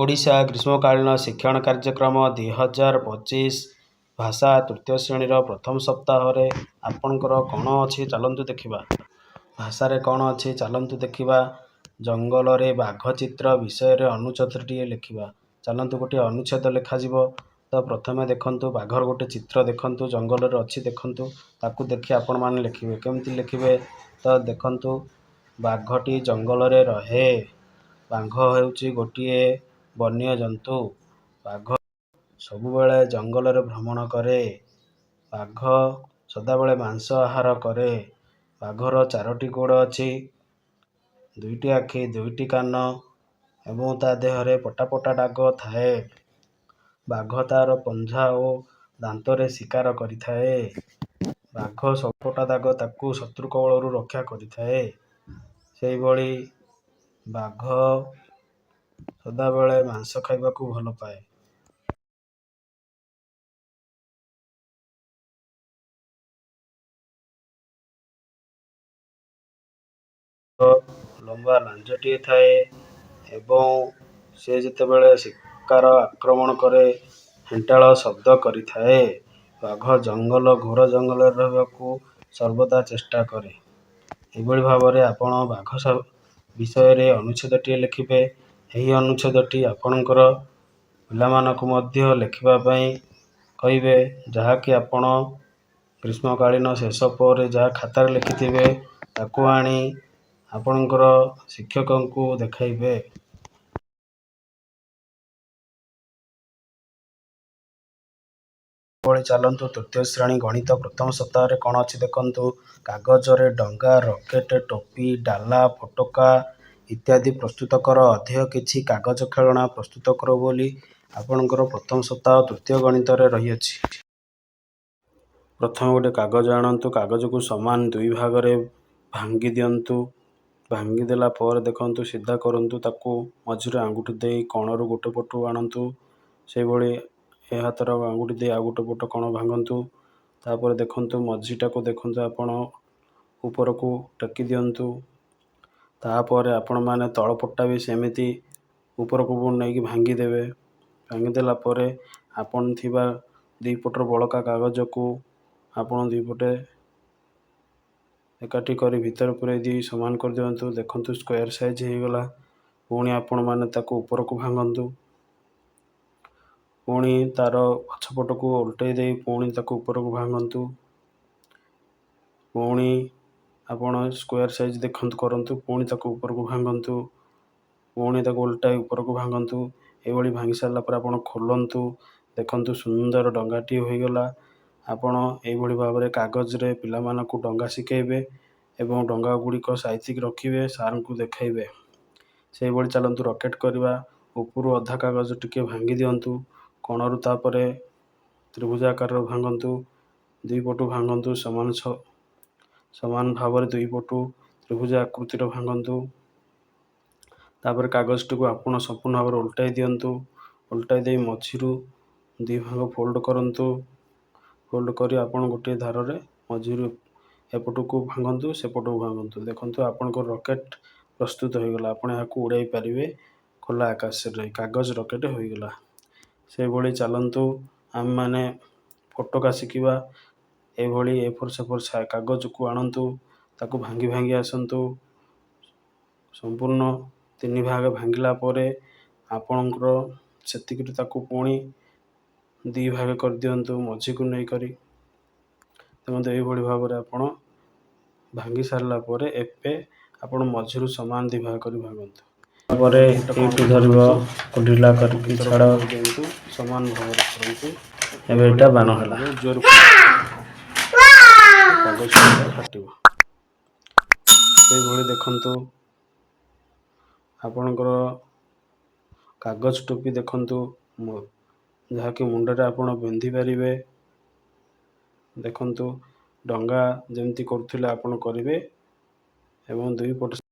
ଓଡ଼ିଶା ଗ୍ରୀଷ୍ମକାଳୀନ ଶିକ୍ଷଣ କାର୍ଯ୍ୟକ୍ରମ 2025 ଭାଷା ତୃତୀୟ ଶ୍ରେଣୀର ପ୍ରଥମ ସପ୍ତାହରେ ଆପଣଙ୍କର କ'ଣ ଅଛି ଚାଲନ୍ତୁ ଦେଖିବା। ଭାଷାରେ କ'ଣ ଅଛି ଚାଲନ୍ତୁ ଦେଖିବା। ଜଙ୍ଗଲରେ ବାଘ ଚିତ୍ର ବିଷୟରେ ଅନୁଚ୍ଛେଦଟିଏ ଲେଖିବା। ଚାଲନ୍ତୁ ଗୋଟିଏ ଅନୁଚ୍ଛେଦ ଲେଖାଯିବ। ତ ପ୍ରଥମେ ଦେଖନ୍ତୁ ବାଘର ଗୋଟେ ଚିତ୍ର ଦେଖନ୍ତୁ, ଜଙ୍ଗଲରେ ଅଛି ଦେଖନ୍ତୁ, ତାକୁ ଦେଖି ଆପଣମାନେ ଲେଖିବେ। କେମିତି ଲେଖିବେ? ତ ଦେଖନ୍ତୁ, ବାଘଟି ଜଙ୍ଗଲରେ ରହେ। ବାଘ ହେଉଛି ଗୋଟିଏ ବନ୍ୟଜନ୍ତୁ। ବାଘ ସବୁବେଳେ ଜଙ୍ଗଲରେ ଭ୍ରମଣ କରେ। ବାଘ ସଦାବେଳେ ମାଂସ ଆହାର କରେ। ବାଘର 4ଟି ଗୋଡ଼ ଅଛି, 2ଟି ଆଖି, 2ଟି କାନ ଏବଂ ତା ଦେହରେ ପଟା ପଟା ଦାଗ ଥାଏ। ବାଘ ତାର ପଞ୍ଝା ଓ ଦାନ୍ତରେ ଶିକାର କରିଥାଏ। ବାଘ ସବୁପଟା ଦାଗ ତାକୁ ଶତ୍ରୁ କବଳରୁ ରକ୍ଷା କରିଥାଏ। ସେହିଭଳି ବାଘ ସଦାବେଳେ ମାଂସ ଖାଇବାକୁ ଭଲ ପାଏ। ଲମ୍ବା ଲାଞ୍ଜଟିଏ ଥାଏ ଏବଂ ସେ ଯେତେବେଳେ ଶିକାର ଆକ୍ରମଣ କରେ ହେଣ୍ଟାଳ ଶବ୍ଦ କରିଥାଏ। ବାଘ ଘୋର ଜଙ୍ଗଲରେ ରହିବାକୁ ସର୍ବଦା ଚେଷ୍ଟା କରେ। ଏଭଳି ଭାବରେ ଆପଣ ବାଘ ବିଷୟରେ ଅନୁଚ୍ଛେଦଟିଏ ଲେଖିବେ। ଏହି ଅନୁଚ୍ଛେଦଟି ଆପଣଙ୍କର ପିଲାମାନଙ୍କୁ ମଧ୍ୟ ଲେଖିବା ପାଇଁ କହିବେ, ଯାହାକି ଆପଣ ଗ୍ରୀଷ୍ମକାଳୀନ ଶେଷ ପରେ ଯାହା ଖାତାରେ ଲେଖିଥିବେ ତାକୁ ଆଣି ଆପଣଙ୍କର ଶିକ୍ଷକଙ୍କୁ ଦେଖାଇବେ। ଏଭଳି ଚାଲନ୍ତୁ ତୃତୀୟ ଶ୍ରେଣୀ ଗଣିତ ପ୍ରଥମ ସପ୍ତାହରେ କ'ଣ ଅଛି ଦେଖନ୍ତୁ। କାଗଜରେ ଡଙ୍ଗା, ରକେଟ, ଟୋପି, ଡାଲା, ଫୋଟକା ଇତ୍ୟାଦି ପ୍ରସ୍ତୁତ କର। ଅଧିକ କିଛି କାଗଜ ଖେଳଣା ପ୍ରସ୍ତୁତ କର ବୋଲି ଆପଣଙ୍କର ପ୍ରଥମ ସପ୍ତାହ ତୃତୀୟ ଗଣିତରେ ରହିଅଛି। ପ୍ରଥମେ ଗୋଟେ କାଗଜ ଆଣନ୍ତୁ। କାଗଜକୁ ସମାନ 2 ଭାଗରେ ଭାଙ୍ଗି ଦିଅନ୍ତୁ। ଭାଙ୍ଗି ଦେଲା ପରେ ଦେଖନ୍ତୁ, ସିଧା କରନ୍ତୁ। ତାକୁ ମଝିରେ ଆଙ୍ଗୁଠି ଦେଇ କଣରୁ ଗୋଟେ ପଟୁ ଆଣନ୍ତୁ। ସେହିଭଳି ଏ ହାତର ଆଙ୍ଗୁଠି ଦେଇ ଆଉ ଗୋଟେ ପଟ କଣ ଭାଙ୍ଗନ୍ତୁ। ତାପରେ ଦେଖନ୍ତୁ ମଝିଟାକୁ ଦେଖନ୍ତୁ ଆପଣ ଉପରକୁ ଟେକି ଦିଅନ୍ତୁ। ତାପରେ ଆପଣମାନେ ତଳପଟା ବି ସେମିତି ଉପରକୁ ନେଇକି ଭାଙ୍ଗି ଦେବେ। ଭାଙ୍ଗି ଦେଲା ପରେ ଆପଣ ଥିବା 2 ପଟର ବଳକା କାଗଜକୁ ଆପଣ 2 ପଟେ ଏକାଠି କରି ଭିତରେ ପୁରେଇ ଦେଇ ସମାନ କରିଦିଅନ୍ତୁ। ଦେଖନ୍ତୁ ସ୍କୋୟାର ସାଇଜ ହେଇଗଲା। ପୁଣି ଆପଣମାନେ ତାକୁ ଉପରକୁ ଭାଙ୍ଗନ୍ତୁ। ପୁଣି ତାର ପଛପଟକୁ ଓଲଟେଇ ଦେଇ ପୁଣି ତାକୁ ଉପରକୁ ଭାଙ୍ଗନ୍ତୁ। ପୁଣି ଆପଣ ସ୍କୋୟାର ସାଇଜ ଦେଖନ୍ତୁ କରନ୍ତୁ। ପୁଣି ତାକୁ ଉପରକୁ ଭାଙ୍ଗନ୍ତୁ। ପୁଣି ତାକୁ ଓଲଟାଇ ଉପରକୁ ଭାଙ୍ଗନ୍ତୁ। ଏଭଳି ଭାଙ୍ଗି ସାରିଲା ପରେ ଆପଣ ଖୋଲନ୍ତୁ। ଦେଖନ୍ତୁ ସୁନ୍ଦର ଡଙ୍ଗାଟିଏ ହୋଇଗଲା। ଆପଣ ଏଇଭଳି ଭାବରେ କାଗଜରେ ପିଲାମାନଙ୍କୁ ଡଙ୍ଗା ଶିଖାଇବେ ଏବଂ ଡଙ୍ଗା ଗୁଡ଼ିକ ସାଇତିକି ରଖିବେ, ସାରଙ୍କୁ ଦେଖାଇବେ। ସେହିଭଳି ଚାଲନ୍ତୁ ରକେଟ କରିବା। ଉପରୁ ଅଧା କାଗଜ ଟିକେ ଭାଙ୍ଗି ଦିଅନ୍ତୁ। କଣରୁ ତାପରେ ତ୍ରିଭୁଜ ଆକାରର ଭାଙ୍ଗନ୍ତୁ। 2 ପଟୁ ଭାଙ୍ଗନ୍ତୁ। ସମାନ ଭାବରେ 2 ପଟୁ ତ୍ରିଭୁଜ ଆକୃତିର ଭାଙ୍ଗନ୍ତୁ। ତାପରେ କାଗଜଟିକୁ ଆପଣ ସମ୍ପୂର୍ଣ୍ଣ ଭାବରେ ଓଲଟାଇ ଦିଅନ୍ତୁ। ଓଲଟାଇ ଦେଇ ମଝିରୁ 2 ଭାଗ ଫୋଲ୍ଡ କରନ୍ତୁ। ଫୋଲ୍ଡ କରି ଆପଣ ଗୋଟିଏ ଧାରରେ ମଝିରୁ ଏପଟକୁ ଭାଙ୍ଗନ୍ତୁ, ସେପଟକୁ ଭାଙ୍ଗନ୍ତୁ। ଦେଖନ୍ତୁ ଆପଣଙ୍କର ରକେଟ ପ୍ରସ୍ତୁତ ହୋଇଗଲା। ଆପଣ ଏହାକୁ ଉଡ଼ାଇ ପାରିବେ ଖୋଲା ଆକାଶରେ। କାଗଜ ରକେଟ ହୋଇଗଲା। ସେଭଳି ଚାଲନ୍ତୁ ଆମେମାନେ ଫୋଟକା ଶିଖିବା। ଏଭଳି ଏପଟ ସେପଟ କାଗଜକୁ ଆଣନ୍ତୁ, ତାକୁ ଭାଙ୍ଗି ଭାଙ୍ଗି ଆସନ୍ତୁ। ସମ୍ପୂର୍ଣ୍ଣ 3 ଭାଗ ଭାଙ୍ଗିଲା ପରେ ଆପଣଙ୍କର ସେତିକିରୁ ତାକୁ ପୁଣି 2 ଭାଗ କରିଦିଅନ୍ତୁ ମଝିକୁ ନେଇକରି। ଦେଖନ୍ତୁ ଏଇଭଳି ଭାବରେ ଆପଣ ଭାଙ୍ଗି ସାରିଲା ପରେ ଏବେ ଆପଣ ମଝିରୁ ସମାନ 2 ଭାଗ କରି ଭାଙ୍ଗନ୍ତୁ। ତାପରେ ଏଇଠୁ ଧରିବ ଢିଲା କରିକି ଛାଡ଼ ଦିଅନ୍ତୁ। ସମାନ ଭାବରେ କରନ୍ତୁ। ଏବେ ଏଇଟା ବାନ ହେଲା। ଜୋର କାଗଜ ଫାଟିବ। ସେଇଭଳି ଦେଖନ୍ତୁ ଆପଣଙ୍କର କାଗଜ ଟୋପି ଦେଖନ୍ତୁ, ଯାହାକି ମୁଣ୍ଡରେ ଆପଣ ପିନ୍ଧି ପାରିବେ। ଦେଖନ୍ତୁ ଡଙ୍ଗା ଯେମିତି କରୁଥିଲେ ଆପଣ କରିବେ ଏବଂ 2 ପଟ